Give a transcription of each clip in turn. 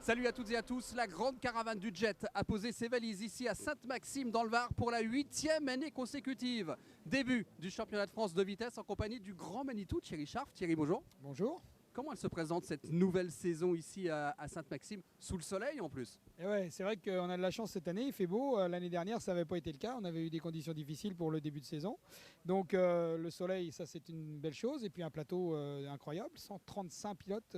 Salut à toutes et à tous, la grande caravane du Jet a posé ses valises ici à Sainte-Maxime dans le Var pour la 8e année consécutive. Début du championnat de France de vitesse en compagnie du grand Manitou Thierry Scharf. Thierry, bonjour. Bonjour. Comment elle se présente cette nouvelle saison ici à Sainte-Maxime, sous le soleil en plus? Et ouais, c'est vrai qu'on a de la chance cette année, il fait beau. L'année dernière, ça n'avait pas été le cas. On avait eu des conditions difficiles pour le début de saison. Donc le soleil, ça c'est une belle chose. Et puis un plateau incroyable, 135 pilotes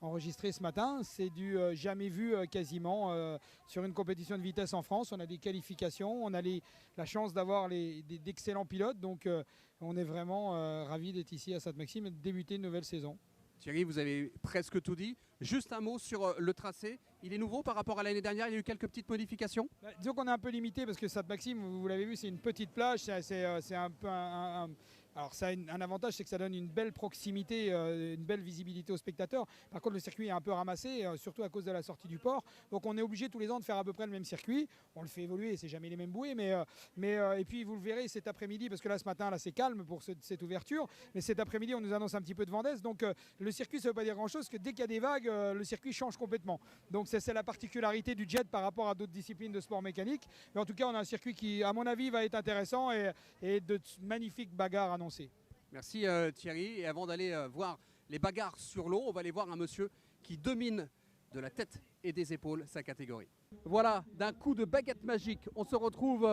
enregistrés ce matin. C'est du jamais vu quasiment sur une compétition de vitesse en France. On a des qualifications, on a la chance d'avoir d'excellents pilotes. Donc on est vraiment ravis d'être ici à Sainte-Maxime et de débuter une nouvelle saison. Thierry, vous avez presque tout dit. Juste un mot sur le tracé. Il est nouveau par rapport à l'année dernière, il y a eu quelques petites modifications. Disons qu'on est un peu limité parce que Sainte-Maxime, vous l'avez vu, c'est une petite plage. C'est un peu alors ça a un avantage, c'est que ça donne une belle proximité, une belle visibilité aux spectateurs. Par contre, le circuit est un peu ramassé, surtout à cause de la sortie du port. Donc on est obligé tous les ans de faire à peu près le même circuit. On le fait évoluer, c'est jamais les mêmes bouées. Et puis vous le verrez cet après-midi, parce que là ce matin, là c'est calme pour cette ouverture. Mais cet après-midi, on nous annonce un petit peu de vent d'est. Donc le circuit, ça ne veut pas dire grand-chose, parce que dès qu'il y a des vagues, le circuit change complètement. Donc c'est la particularité du jet par rapport à d'autres disciplines de sport mécanique. Mais en tout cas, on a un circuit qui, à mon avis, va être intéressant et de magnifiques bagarres annoncées. Merci Thierry. Et avant d'aller voir les bagarres sur l'eau, on va aller voir un monsieur qui domine de la tête et des épaules sa catégorie. Voilà, d'un coup de baguette magique, on se retrouve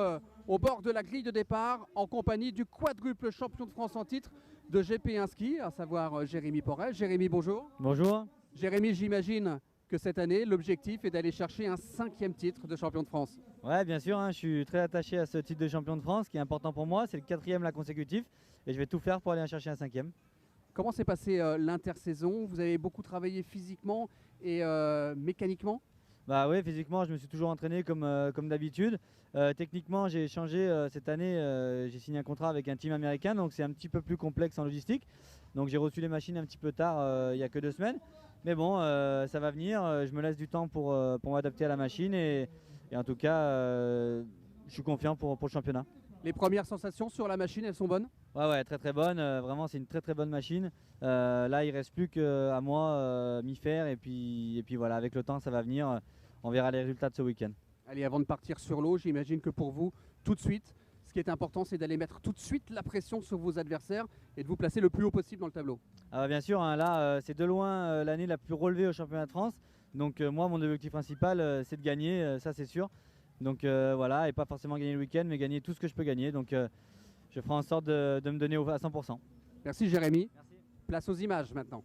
au bord de la grille de départ en compagnie du quadruple champion de France en titre de GP1 ski, à savoir Jérémy Porel. Jérémy, bonjour. Bonjour. Jérémy, j'imagine que cette année, l'objectif est d'aller chercher un 5e titre de champion de France. Ouais, bien sûr, je suis très attaché à ce titre de champion de France qui est important pour moi. C'est le 4e là consécutif et je vais tout faire pour aller en chercher un 5e. Comment s'est passée l'intersaison? Vous avez beaucoup travaillé physiquement et mécaniquement? Bah oui, physiquement, je me suis toujours entraîné comme d'habitude. Techniquement, j'ai changé cette année. J'ai signé un contrat avec un team américain, donc c'est un petit peu plus complexe en logistique. Donc j'ai reçu les machines un petit peu tard, il n'y a que 2 semaines. Mais bon, ça va venir. Je me laisse du temps pour m'adapter à la machine et en tout cas, je suis confiant pour le championnat. Les premières sensations sur la machine, elles sont bonnes? Ouais, très très bonne. Vraiment, c'est une très très bonne machine. Là, il ne reste plus qu'à moi m'y faire et puis voilà, avec le temps, ça va venir. On verra les résultats de ce week-end. Allez, avant de partir sur l'eau, j'imagine que pour vous, tout de suite, ce qui est important, c'est d'aller mettre tout de suite la pression sur vos adversaires et de vous placer le plus haut possible dans le tableau. Bien sûr, là, c'est de loin l'année la plus relevée au championnat de France. Donc moi, mon objectif principal, c'est de gagner, ça c'est sûr. Donc voilà, et pas forcément gagner le week-end, mais gagner tout ce que je peux gagner. Donc je ferai en sorte de me donner à 100%. Merci Jérémy. Merci. Place aux images maintenant.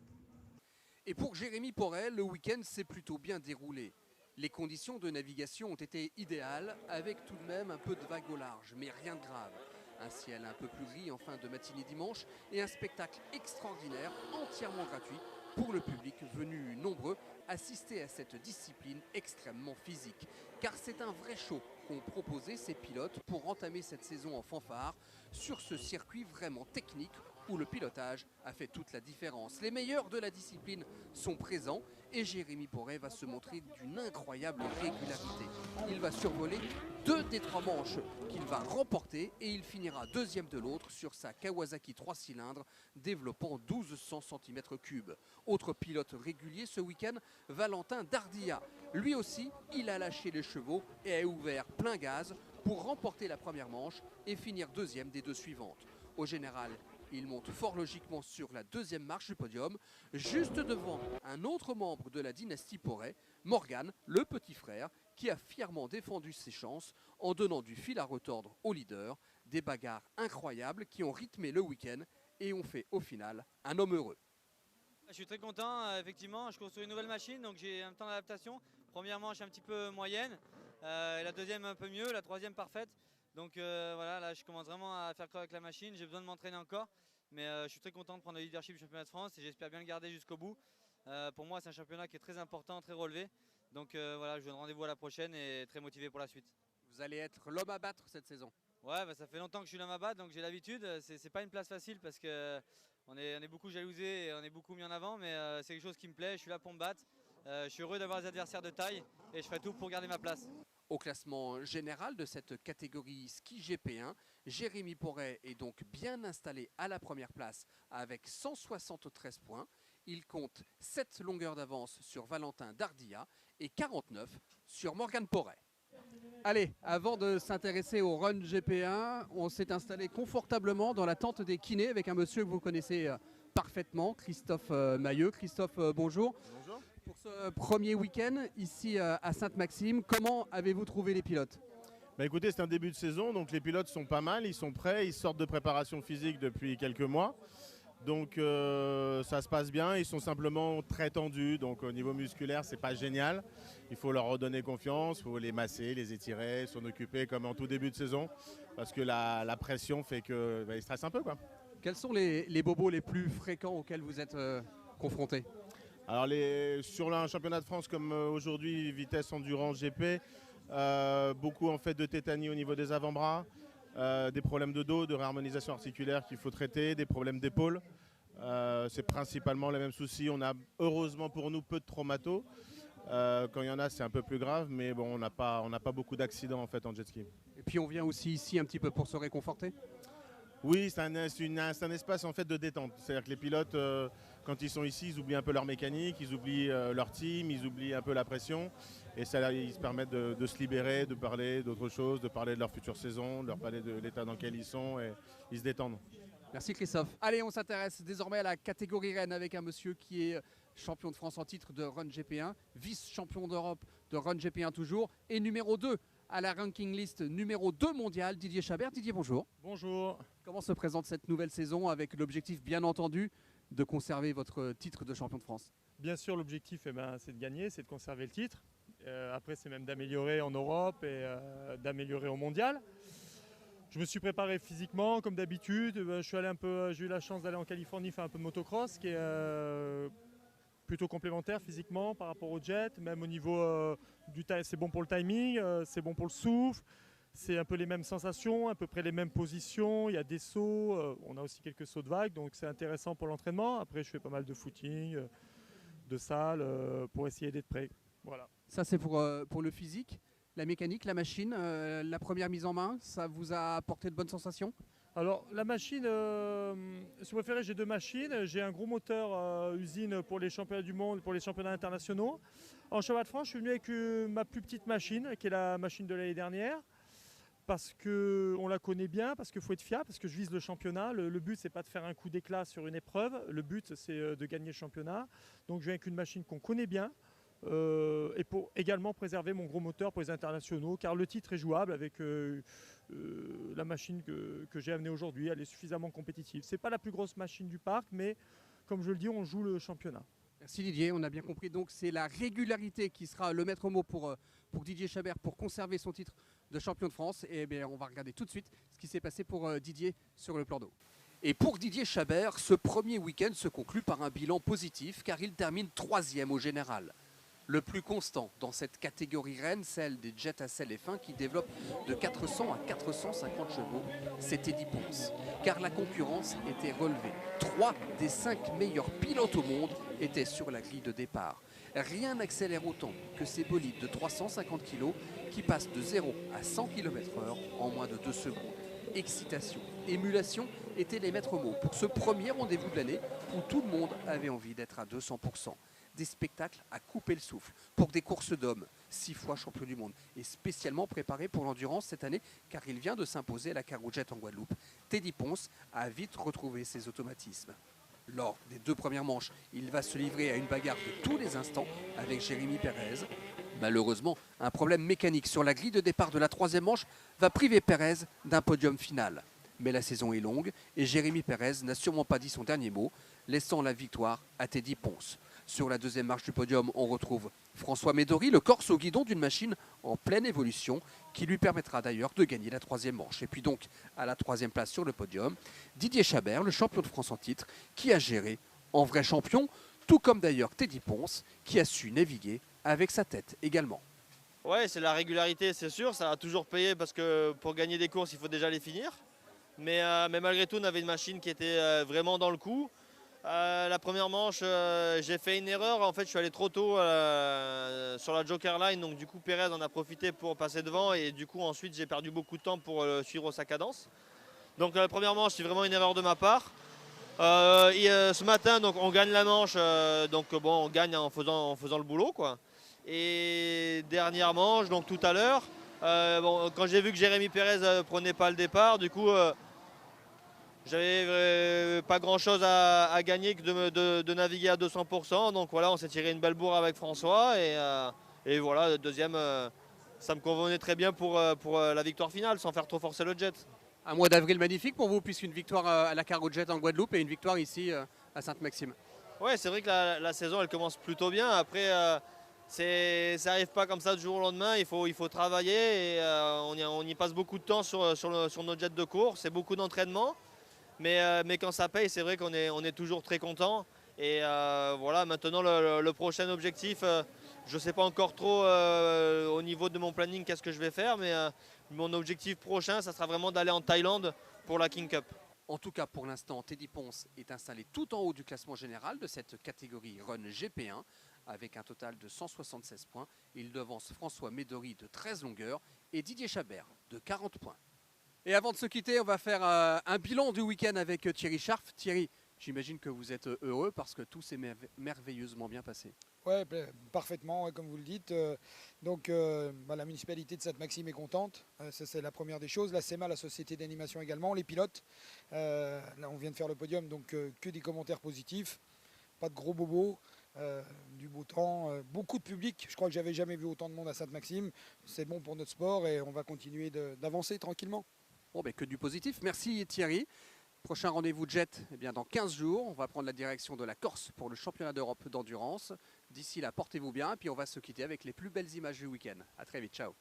Et pour Jérémy Porel, le week-end s'est plutôt bien déroulé. Les conditions de navigation ont été idéales, avec tout de même un peu de vague au large, mais rien de grave. Un ciel un peu plus gris en fin de matinée dimanche et un spectacle extraordinaire, entièrement gratuit, pour le public venu nombreux assister à cette discipline extrêmement physique. Car c'est un vrai show qu'ont proposé ces pilotes pour entamer cette saison en fanfare sur ce circuit vraiment technique où le pilotage a fait toute la différence. Les meilleurs de la discipline sont présents et Jérémy Porel va se montrer d'une incroyable régularité. Il va survoler 2 des 3 manches qu'il va remporter et il finira 2e de l'autre sur sa Kawasaki 3 cylindres développant 1200 cm3. Autre pilote régulier ce week-end, Valentin Dardilla. Lui aussi, il a lâché les chevaux et a ouvert plein gaz pour remporter la première manche et finir 2e des 2 suivantes. Au général, il monte fort logiquement sur la 2e marche du podium, juste devant un autre membre de la dynastie Porel, Morgan, le petit frère, qui a fièrement défendu ses chances en donnant du fil à retordre au leader. Des bagarres incroyables qui ont rythmé le week-end et ont fait au final un homme heureux. Je suis très content, effectivement, je cours sur une nouvelle machine, donc j'ai un temps d'adaptation. Première manche un petit peu moyenne, la deuxième un peu mieux, la troisième parfaite. Donc voilà, là je commence vraiment à faire corps avec la machine, j'ai besoin de m'entraîner encore. Mais je suis très content de prendre le leadership du championnat de France et j'espère bien le garder jusqu'au bout. Pour moi c'est un championnat qui est très important, très relevé. Donc voilà, je vous donne rendez-vous à la prochaine et très motivé pour la suite. Vous allez être l'homme à battre cette saison. Ouais, ça fait longtemps que je suis l'homme à battre, donc j'ai l'habitude. C'est pas une place facile parce qu'on est beaucoup jalousé et on est beaucoup mis en avant, mais c'est quelque chose qui me plaît, je suis là pour me battre. Je suis heureux d'avoir des adversaires de taille et je ferai tout pour garder ma place. Au classement général de cette catégorie ski GP1, Jérémy Porel est donc bien installé à la première place avec 173 points. Il compte 7 longueurs d'avance sur Valentin Dardilla et 49 sur Morgan Porret. Allez, avant de s'intéresser au Run GP1, on s'est installé confortablement dans la tente des kinés avec un monsieur que vous connaissez parfaitement, Christophe Mailleux. Christophe, bonjour. Bonjour. Pour ce premier week-end ici à Sainte-Maxime, comment avez-vous trouvé les pilotes ? Bah écoutez, c'est un début de saison, donc les pilotes sont pas mal, ils sont prêts, ils sortent de préparation physique depuis quelques mois. Donc ça se passe bien, ils sont simplement très tendus, donc au niveau musculaire c'est pas génial. Il faut leur redonner confiance, il faut les masser, les étirer, s'en occuper comme en tout début de saison, parce que la pression fait qu'ils stressent un peu, quoi. Quels sont les bobos les plus fréquents auxquels vous êtes confrontés ? Alors sur un championnat de France comme aujourd'hui, vitesse endurance GP, beaucoup en fait de tétanie au niveau des avant-bras. Des problèmes de dos, de réharmonisation articulaire qu'il faut traiter, des problèmes d'épaule. C'est principalement les mêmes soucis. On a heureusement pour nous peu de traumatos. Quand il y en a, c'est un peu plus grave, mais bon, on n'a pas beaucoup d'accidents en fait en jet ski. Et puis on vient aussi ici un petit peu pour se réconforter ? Oui, c'est un espace en fait de détente. C'est-à-dire que les pilotes, quand ils sont ici, ils oublient un peu leur mécanique, ils oublient leur team, ils oublient un peu la pression. Et ça, ils se permettent de se libérer, de parler d'autre chose, de parler de leur future saison, de leur parler de l'état dans lequel ils sont et ils se détendent. Merci Christophe. Allez, on s'intéresse désormais à la catégorie Rennes avec un monsieur qui est champion de France en titre de Run GP1, vice-champion d'Europe de Run GP1 toujours, et numéro 2 à la ranking list numéro 2 mondial, Didier Chabert. Didier, bonjour. Bonjour. Comment se présente cette nouvelle saison avec l'objectif, bien entendu, de conserver votre titre de champion de France ? Bien sûr, l'objectif, c'est de gagner, c'est de conserver le titre. Après, c'est même d'améliorer en Europe et d'améliorer au mondial. Je me suis préparé physiquement, comme d'habitude. J'ai eu la chance d'aller en Californie faire un peu de motocross, qui est plutôt complémentaire physiquement par rapport au jet. Même au niveau c'est bon pour le timing, c'est bon pour le souffle. C'est un peu les mêmes sensations, à peu près les mêmes positions. Il y a des sauts, on a aussi quelques sauts de vagues, donc c'est intéressant pour l'entraînement. Après, je fais pas mal de footing, de salle, pour essayer d'être prêt. Voilà. Ça, c'est pour le physique, la mécanique, la machine, la première mise en main, ça vous a apporté de bonnes sensations ? Alors, la machine, si vous préférez, j'ai deux machines. J'ai un gros moteur usine pour les championnats du monde, pour les championnats internationaux. En championnat de France, je suis venu avec ma plus petite machine, qui est la machine de l'année dernière. Parce qu'on la connaît bien, parce qu'il faut être fiable, parce que je vise le championnat. Le but, c'est pas de faire un coup d'éclat sur une épreuve. Le but, c'est de gagner le championnat. Donc, je viens avec une machine qu'on connaît bien. Et pour également préserver mon gros moteur pour les internationaux, car le titre est jouable avec la machine que j'ai amenée aujourd'hui. Elle est suffisamment compétitive. C'est pas la plus grosse machine du parc, mais comme je le dis, on joue le championnat. Merci Didier, on a bien compris. Donc c'est la régularité qui sera le maître mot pour Didier Chabert pour conserver son titre de champion de France. Et bien, on va regarder tout de suite ce qui s'est passé pour Didier sur le plan d'eau. Et pour Didier Chabert, ce premier week-end se conclut par un bilan positif car il termine 3e au général. Le plus constant dans cette catégorie Rennes, celle des jets à selle et fin qui développent de 400 à 450 chevaux, c'est Teddy Ponce. Car la concurrence était relevée. 3 des 5 meilleurs pilotes au monde étaient sur la grille de départ. Rien n'accélère autant que ces bolides de 350 kg qui passent de 0 à 100 km/h en moins de 2 secondes. Excitation, émulation étaient les maîtres mots pour ce premier rendez-vous de l'année où tout le monde avait envie d'être à 200%. Des spectacles à couper le souffle pour des courses d'hommes, 6 fois champion du monde et spécialement préparé pour l'endurance cette année car il vient de s'imposer à la Caroujet en Guadeloupe. Teddy Ponce a vite retrouvé ses automatismes. Lors des 2 premières manches, il va se livrer à une bagarre de tous les instants avec Jérémy Pérez. Malheureusement, un problème mécanique sur la grille de départ de la 3e manche va priver Pérez d'un podium final. Mais la saison est longue et Jérémy Pérez n'a sûrement pas dit son dernier mot, laissant la victoire à Teddy Ponce. Sur la 2e marche du podium, on retrouve François Médori, le Corse au guidon d'une machine en pleine évolution qui lui permettra d'ailleurs de gagner la 3e manche. Et puis donc, à la 3e place sur le podium, Didier Chabert, le champion de France en titre, qui a géré en vrai champion, tout comme d'ailleurs Teddy Ponce, qui a su naviguer avec sa tête également. Ouais, c'est la régularité, c'est sûr, ça a toujours payé parce que pour gagner des courses, il faut déjà les finir. Mais malgré tout, on avait une machine qui était vraiment dans le coup. La première manche, j'ai fait une erreur. En fait, je suis allé trop tôt sur la Joker Line. Donc, du coup, Pérez en a profité pour passer devant. Et du coup, ensuite, j'ai perdu beaucoup de temps pour suivre sa cadence. Donc, la première manche, c'est vraiment une erreur de ma part. Ce matin, donc, on gagne la manche, on gagne en faisant le boulot, quoi. Et dernière manche, donc tout à l'heure, quand j'ai vu que Jérémy Pérez prenait pas le départ, du coup, j'avais pas grand chose à gagner que de naviguer à 200%. Donc voilà, on s'est tiré une belle bourre avec François et voilà, le deuxième, ça me convenait très bien pour la victoire finale, sans faire trop forcer le jet. Un mois d'avril magnifique pour vous, puisqu'une victoire à la Cargo Jet en Guadeloupe et une victoire ici à Sainte-Maxime. Ouais, c'est vrai que la saison elle commence plutôt bien. Après, ça n'arrive pas comme ça du jour au lendemain. Il faut travailler et on y passe beaucoup de temps sur nos jets de course. C'est beaucoup d'entraînement. Mais quand ça paye, c'est vrai qu'on est toujours très content. Et voilà, maintenant le prochain objectif, je ne sais pas encore trop au niveau de mon planning qu'est-ce que je vais faire, mais mon objectif prochain, ça sera vraiment d'aller en Thaïlande pour la King Cup. En tout cas, pour l'instant, Teddy Ponce est installé tout en haut du classement général de cette catégorie Run GP1 avec un total de 176 points. Il devance François Médory de 13 longueurs et Didier Chabert de 40 points. Et avant de se quitter, on va faire un bilan du week-end avec Thierry Scharff. Thierry, j'imagine que vous êtes heureux parce que tout s'est merveilleusement bien passé. Oui, parfaitement, comme vous le dites. La municipalité de Sainte-Maxime est contente. Ça, c'est la première des choses. La SEMA, la société d'animation également, les pilotes. Là, on vient de faire le podium, donc que des commentaires positifs. Pas de gros bobos. Du beau temps, beaucoup de public. Je crois que j'avais jamais vu autant de monde à Sainte-Maxime. C'est bon pour notre sport et on va continuer d'avancer tranquillement. Bon, que du positif. Merci Thierry. Prochain rendez-vous Jet dans 15 jours. On va prendre la direction de la Corse pour le championnat d'Europe d'endurance. D'ici là, portez-vous bien. Puis on va se quitter avec les plus belles images du week-end. À très vite. Ciao.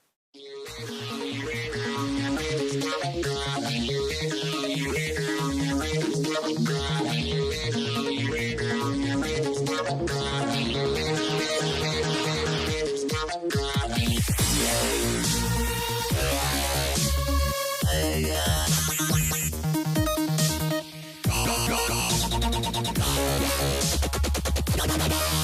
Go, go, go.